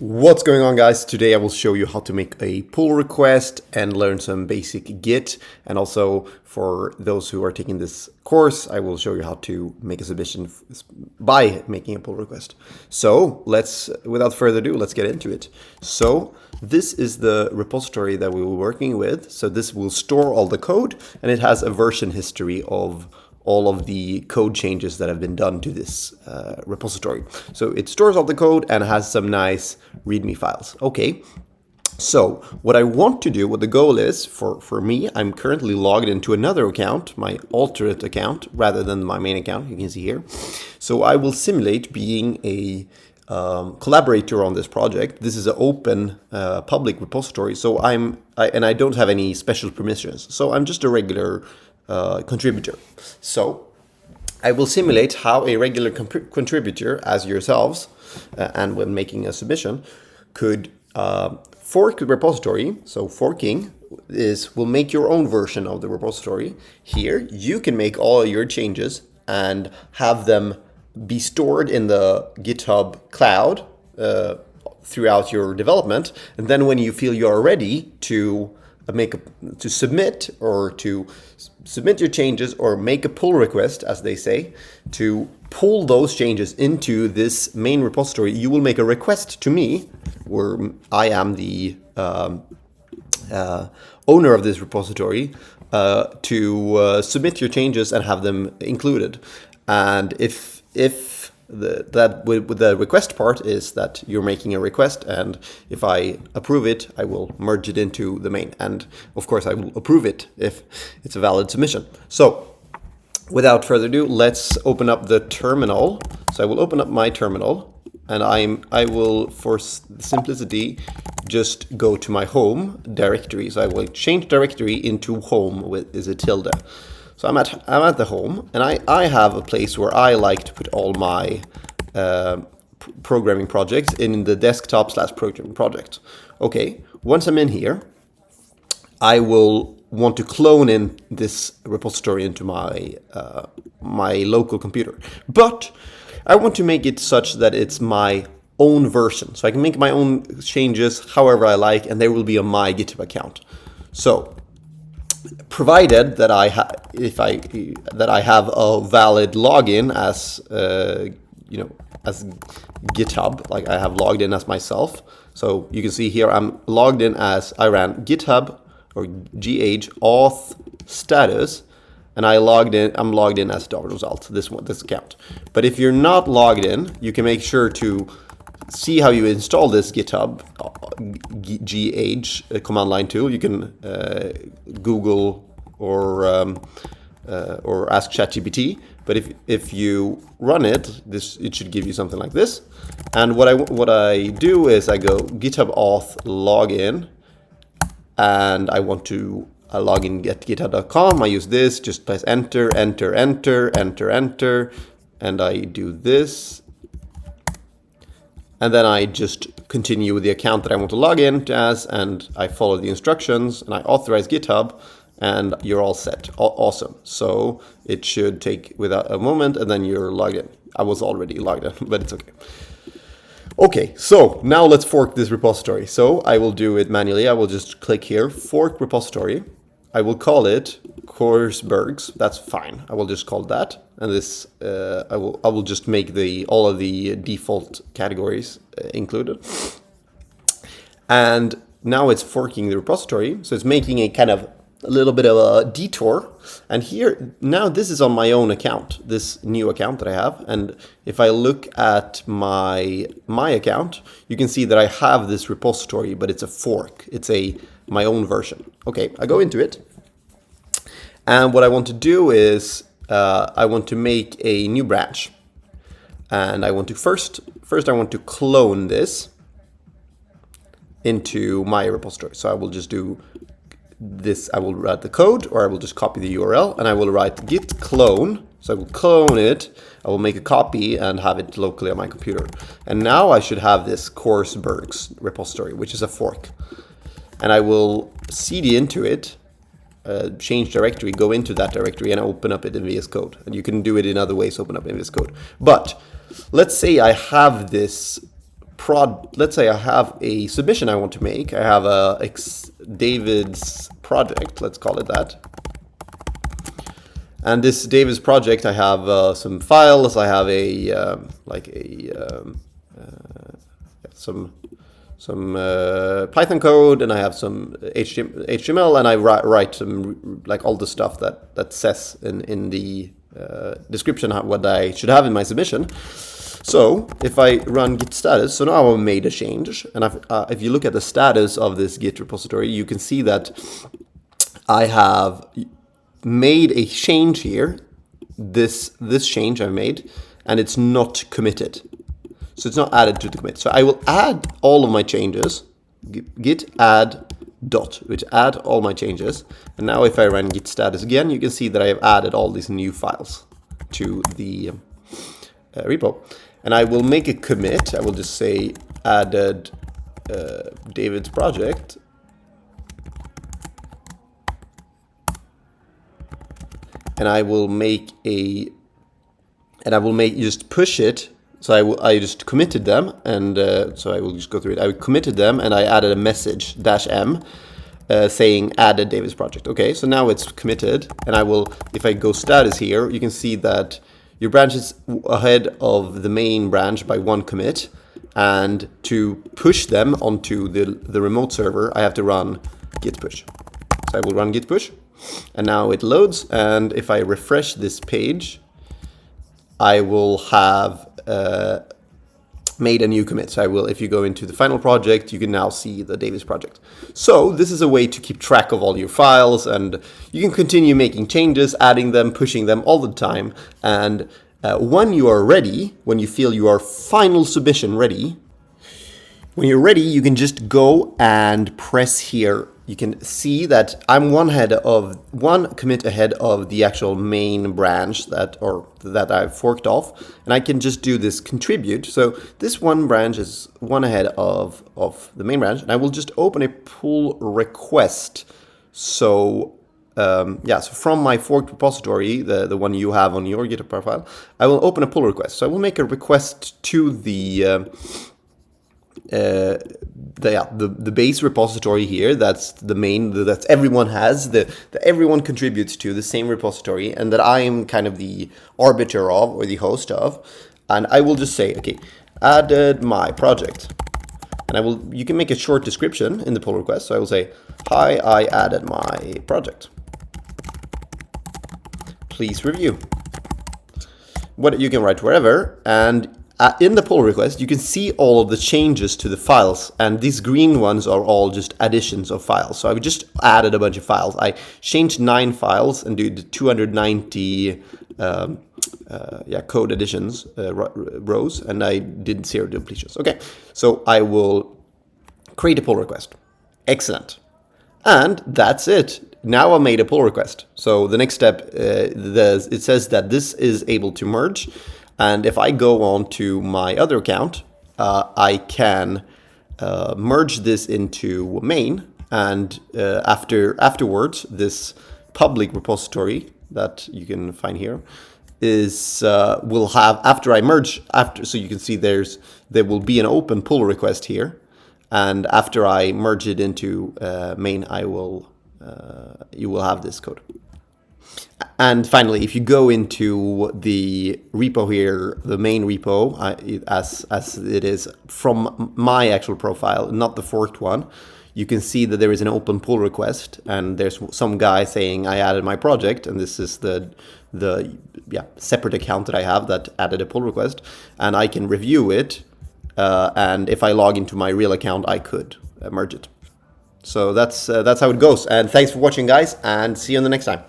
What's going on, guys? Today I will show you how to make a pull request and learn some basic Git. And also for those who are taking this course, I will show you how to make a submission by making a pull request. So without further ado, let's get into it. So this is the repository that we were working with. So this will store all the code, and it has a version history of all of the code changes that have been done to this repository. So it stores all the code and has some nice README files. Okay, so what I want to do, what the goal is for me, I'm currently logged into another account, my alternate account, rather than my main account, you can see here. So I will simulate being a collaborator on this project. This is an open public repository, so I don't have any special permissions. So I'm just a regular contributor. So I will simulate how a regular contributor as yourselves and when making a submission could fork the repository. So forking will make your own version of the repository. Here you can make all your changes and have them be stored in the GitHub cloud throughout your development, and then when you feel you're ready to submit your changes or make a pull request, as they say, to pull those changes into this main repository, you will make a request to me, where I am the owner of this repository, to submit your changes and have them included. And if the request part is that you're making a request, and if I approve it, I will merge it into the main. And of course, I will approve it if it's a valid submission. So without further ado, let's open up the terminal. So I will open up my terminal, and I will, for simplicity, just go to my home directory. So I will change directory into home is a tilde. So I'm at the home, and I have a place where I like to put all my programming projects in the desktop/programming project. Okay, once I'm in here, I will want to clone in this repository into my local computer. But I want to make it such that it's my own version. So I can make my own changes however I like, and they will be on my GitHub account. So provided that I have a valid login as as GitHub, like I have logged in as myself. So you can see here I'm logged in as I ran GitHub or gh auth status, and I'm logged in as result, this account. But if you're not logged in, you can make sure to see how you install this GitHub gh command line tool. You can Google or ask ChatGPT. But if you run it, it should give you something like this. And what I do is I go GitHub auth login, and I want to log in at github.com. I use this. Just press enter, enter, enter, enter, enter, and I do this. And then I just continue with the account that I want to log in as, and I follow the instructions, and I authorize GitHub, and you're all set. Awesome. So it should take without a moment, and then you're logged in. I was already logged in, but it's okay. Okay, so now let's fork this repository. So I will do it manually. I will just click here, fork repository. I will call it Coursebergs. That's fine. I will just call that, and this I will just make all of the default categories included. And now it's forking the repository, so it's making a little bit of a detour. And here now this is on my own account, this new account that I have. And if I look at my account, you can see that I have this repository, but it's a fork. It's my own version. Okay, I go into it, and what I want to do is I want to make a new branch, and I want to first I want to clone this into my repository. So I will just do this. I will write the code, or I will just copy the URL, and I will write git clone. So I will clone it, I will make a copy and have it locally on my computer. And now I should have this Coursebergs repository, which is a fork. And I will cd into it, change directory, go into that directory, and open up it in VS Code. And you can do it in other ways, open up in VS Code. But let's say I have this let's say I have a submission I want to make. I have a David's project, let's call it that. And this David's project, I have some files. I have some Python code, and I have some HTML, and I write some like all the stuff that says in the description what I should have in my submission. So if I run git status, so now I've made a change, and if you look at the status of this Git repository, you can see that I have made a change here. This change I've made, and it's not committed. So it's not added to the commit. So I will add all of my changes, git add dot, which add all my changes. And now if I run git status again, you can see that I have added all these new files to the repo. And I will make a commit. I will just say added David's project. And I will just push it. So I just committed them, and so I will just go through it. I committed them, and I added a message -m saying added David's project. Okay, so now it's committed, and if I go status here, you can see that your branch is ahead of the main branch by one commit, and to push them onto the remote server, I have to run git push. So I will run git push, and now it loads, and if I refresh this page, I will have made a new commit. So if you go into the final project, you can now see the David's project. So this is a way to keep track of all your files, and you can continue making changes, adding them, pushing them all the time. And when you are ready, when you feel your final submission ready, when you're ready, you can just go and press here. You can see that I'm one commit ahead of the actual main branch that I've forked off, and I can just do this contribute. So this one branch is one ahead of the main branch, and I will just open a pull request. So so from my forked repository, the one you have on your GitHub profile, I will open a pull request. So I will make a request to the base repository here. That's the main that everyone has, that everyone contributes to, the same repository, and that I am kind of the arbiter of, or the host of. And I will just say, okay, added my project, and you can make a short description in the pull request. So I will say, hi, I added my project, please review. What you can write wherever, and in the pull request, you can see all of the changes to the files, and these green ones are all just additions of files. So I've just added a bunch of files. I changed 9 files and did 290 code additions rows, and I did 0 duplicitations. Okay, so I will create a pull request. Excellent. And that's it. Now I made a pull request. So the next step, it says that this is able to merge. And if I go on to my other account, I can merge this into main, and afterwards, this public repository that you can find here will have, after I merge, so you can see there will be an open pull request here, and after I merge it into main, you will have this code. And finally, if you go into the repo here, the main repo, as it is from my actual profile, not the forked one, you can see that there is an open pull request, and there's some guy saying I added my project, and this is the separate account that I have that added a pull request, and I can review it, and if I log into my real account, I could merge it. So that's how it goes. And thanks for watching, guys, and see you on the next time.